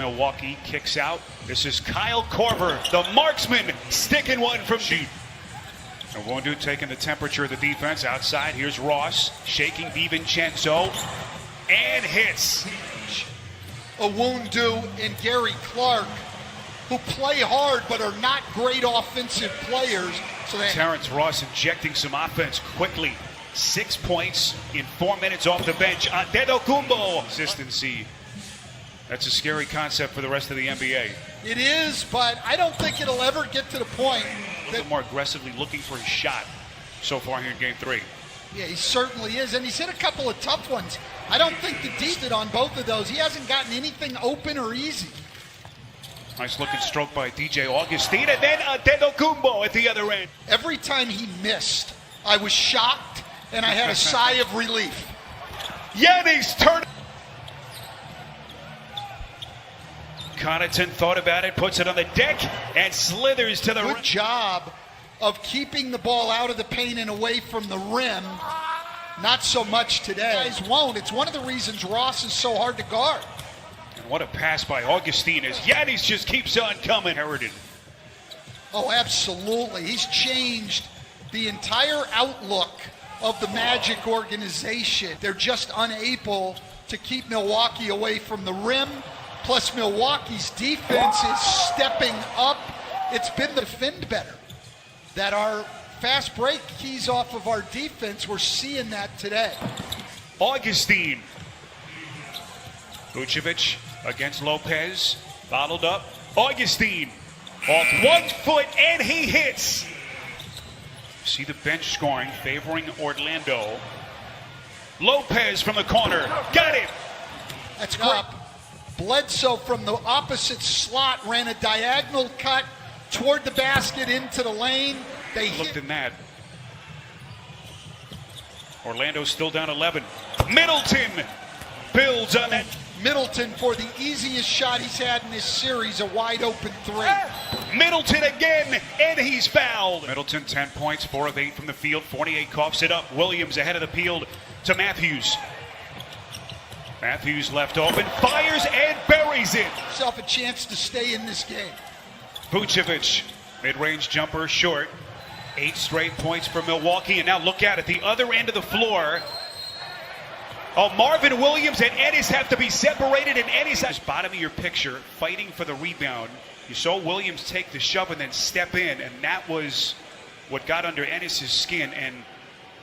Milwaukee, kicks out. This is Kyle Korver, the marksman, sticking one from deep. Owundu taking the temperature of the defense outside. Here's Ross shaking DiVincenzo and hits. Owundu and Gary Clark, who play hard but are not great offensive players. So Terrence Ross injecting some offense quickly. 6 points in 4 minutes off the bench. Antetokounmpo. Consistency. That's a scary concept for the rest of the NBA. It is, but I don't think it'll ever get to the point A little bit more aggressively looking for his shot so far here in Game 3. Yeah, he certainly is, and he's hit a couple of tough ones. I don't think the D did on both of those. He hasn't gotten anything open or easy. Nice looking stroke by DJ Augustine, and then Antetokounmpo at the other end. Every time he missed, I was shocked, and I had a sigh of relief. Giannis turned. Connaughton thought about it, puts it on the deck, and slithers to the Good job of keeping the ball out of the paint and away from the rim. Not so much today. Guys won't. It's one of the reasons Ross is so hard to guard. And what a pass by Augustine as Giannis just keeps on coming. Inherited. Oh, absolutely. He's changed the entire outlook of the Magic organization. They're just unable to keep Milwaukee away from the rim. Plus, Milwaukee's defense is stepping up. It's been the defend better. That our fast break keys off of our defense, we're seeing that today. Augustine. Vucevic against Lopez. Bottled up. Augustine. Off 1 foot, and he hits. See the bench scoring, favoring Orlando. Lopez from the corner. Got it. That's great. Bledsoe from the opposite slot ran a diagonal cut toward the basket into the lane. They looked in that. Orlando still down 11. Middleton builds on that. Middleton for the easiest shot he's had in this series, a wide open three. Middleton again, and he's fouled. Middleton 10 points, 4 of 8 from the field. 48 coughs it up. Williams ahead of the field to Matthews. Matthews left open, fires and buries it. Himself a chance to stay in this game. Vucevic, mid-range jumper short. 8 straight points for Milwaukee, and now look at the other end of the floor. Oh, Marvin Williams and Ennis have to be separated, and Ennis at the bottom of your picture, fighting for the rebound. You saw Williams take the shove and then step in, and that was what got under Ennis's skin. And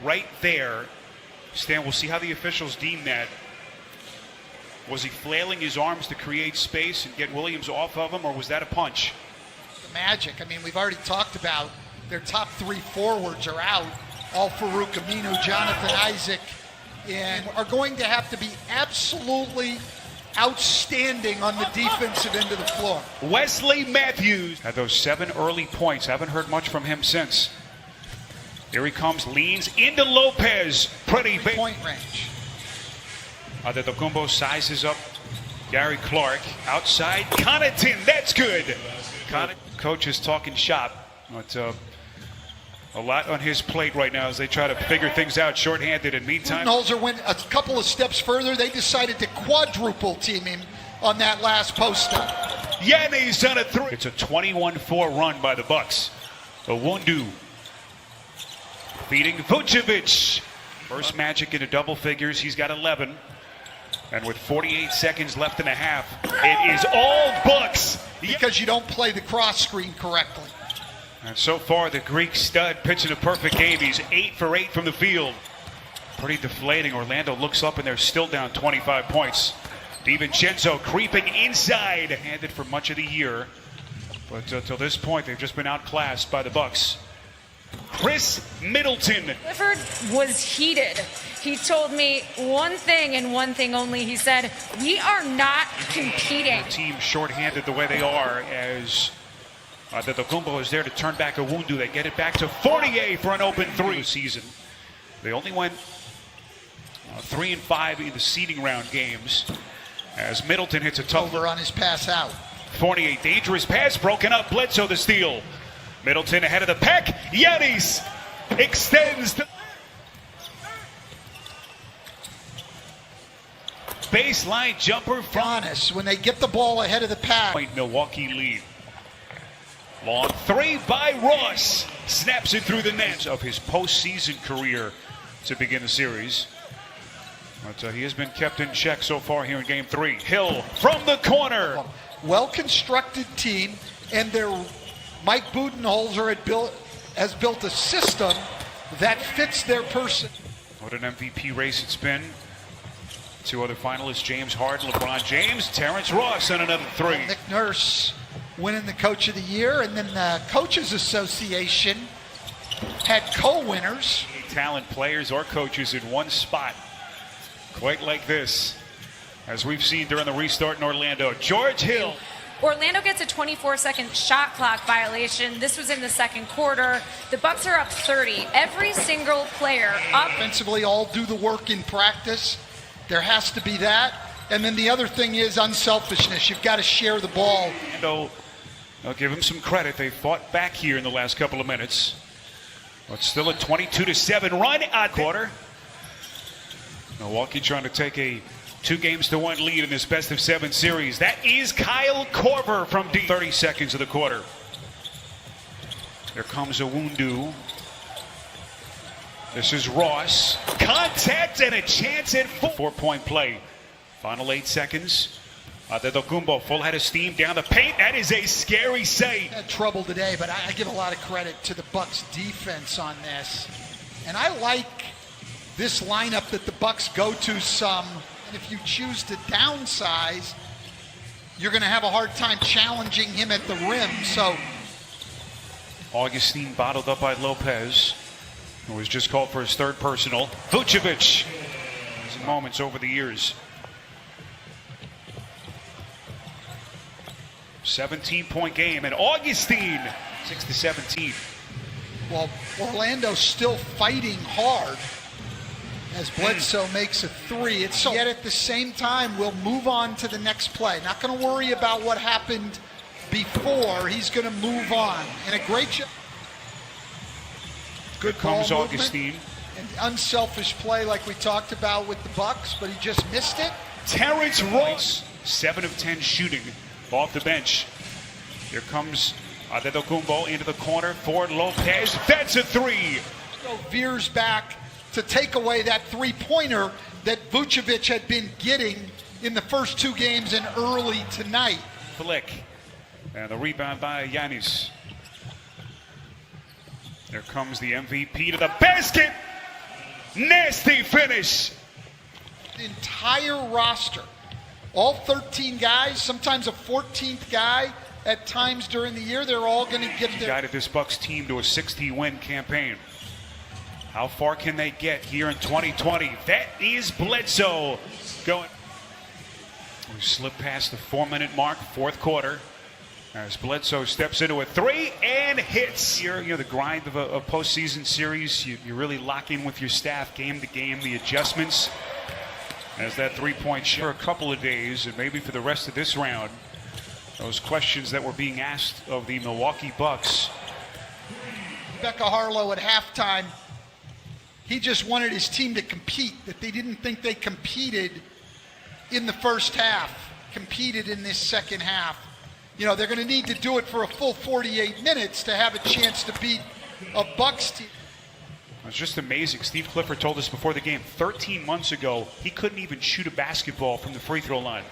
right there, Stan, we'll see how the officials deem that. Was he flailing his arms to create space and get Williams off of him, or was that a punch? The Magic, I mean, we've already talked about their top 3 forwards are out. Al-Farouq Aminu, Jonathan Isaac, and are going to have to be absolutely outstanding on the defensive end of the floor. Wesley Matthews had those 7 early points. Haven't heard much from him since. Here he comes, leans into Lopez. Pretty big. Point range. Antetokounmpo sizes up Gary Clark. Outside, Connaughton, that's good. Coach is talking shop. But a lot on his plate right now as they try to figure things out shorthanded. In meantime, Budenholzer went a couple of steps further. They decided to quadruple team him on that last post-up. Giannis on a 3. It's a 21-4 run by the Bucks. Owundu beating Vucevic. First Magic into double figures. He's got 11. And with 48 seconds left in a half, it is all Bucks. Because you don't play the cross screen correctly. And so far, the Greek stud pitching a perfect game. He's 8 for 8 from the field. Pretty deflating. Orlando looks up, and they're still down 25 points. DiVincenzo creeping inside. Handed for much of the year. But till this point, they've just been outclassed by the Bucks. Chris Middleton. Clifford was heated. He told me one thing and one thing only. He said, we are not competing. The team shorthanded the way they are as Antetokounmpo is there to turn back Owundu. They get it back to Fournier for an open 3 season. They only went 3-5 in the seeding round games as Middleton hits a tough over on his pass out. Fournier, dangerous pass, broken up. Bledsoe the steal. Middleton ahead of the pack. Giannis extends. baseline jumper from Giannis, when they get the ball ahead of the pack. point. Milwaukee lead. Long three by Ross. Snaps it through the net of his postseason career to begin the series. But he has been kept in check so far here in game 3. Hill from the corner. Well-constructed team, and their Mike Budenholzer has built a system that fits their person. What an MVP race it's been. 2 other finalists, James Harden, LeBron James, Terrence Ross, and another 3. Nick Nurse winning the Coach of the Year, and then the Coaches Association had co-winners. Talent players or coaches in one spot. Quite like this, as we've seen during the restart in Orlando. George Hill. Orlando gets a 24-second shot clock violation. This was in the second quarter. The Bucks are up 30. Every single player up. Offensively, all do the work in practice. There has to be that. And then the other thing is unselfishness. You've got to share the ball. Orlando, I'll give them some credit. They fought back here in the last couple of minutes. But still a 22-7 run at quarter. Milwaukee trying to take a 2-1 lead in this best-of-7 series. That is Kyle Korver from deep. 30 seconds of the quarter. Here comes Owundu. This is Ross. Contact and a chance at 4-point play. Final 8 seconds. Antetokounmpo full head of steam down the paint. That is a scary save. Had trouble today, but I give a lot of credit to the Bucks defense on this. And I like this lineup that the Bucks go to some. And if you choose to downsize, you're going to have a hard time challenging him at the rim. So Augustine bottled up by Lopez, who was just called for his 3rd personal. Vucevic. Some moments over the years. 17-point game, and Augustine 6-17. well, Orlando's still fighting hard as Bledsoe makes a 3. It's so, yet at the same time, we'll move on to the next play. Not going to worry about what happened before. He's going to move on. And a great job. Good ball Comes movement Augustine. and unselfish play like we talked about with the Bucks, but he just missed it. Terrence Ross, 7 of 10 shooting off the bench. Here comes Antetokounmpo into the corner for Lopez. That's a 3. So veers back to take away that 3-pointer that Vucevic had been getting in the first 2 games and early tonight. Flick. And the rebound by Giannis. There comes the MVP to the basket. Nasty finish. The entire roster, all 13 guys, sometimes a 14th guy at times during the year, they're all going to get there. Guided this Bucks team to a 60-win campaign. How far can they get here in 2020? That is Bledsoe going. We slip past the 4-minute mark, 4th quarter, as Bledsoe steps into a 3 and hits. Here, the grind of a postseason series, you really lock in with your staff game to game, the adjustments. As that 3-point shot for a couple of days, and maybe for the rest of this round, those questions that were being asked of the Milwaukee Bucks. Becca Harlow at halftime, he just wanted his team to compete, that they didn't think they competed in the first half, competed in this second half. They're going to need to do it for a full 48 minutes to have a chance to beat a Bucks team. It's just amazing. Steve Clifford told us before the game, 13 months ago, he couldn't even shoot a basketball from the free throw line.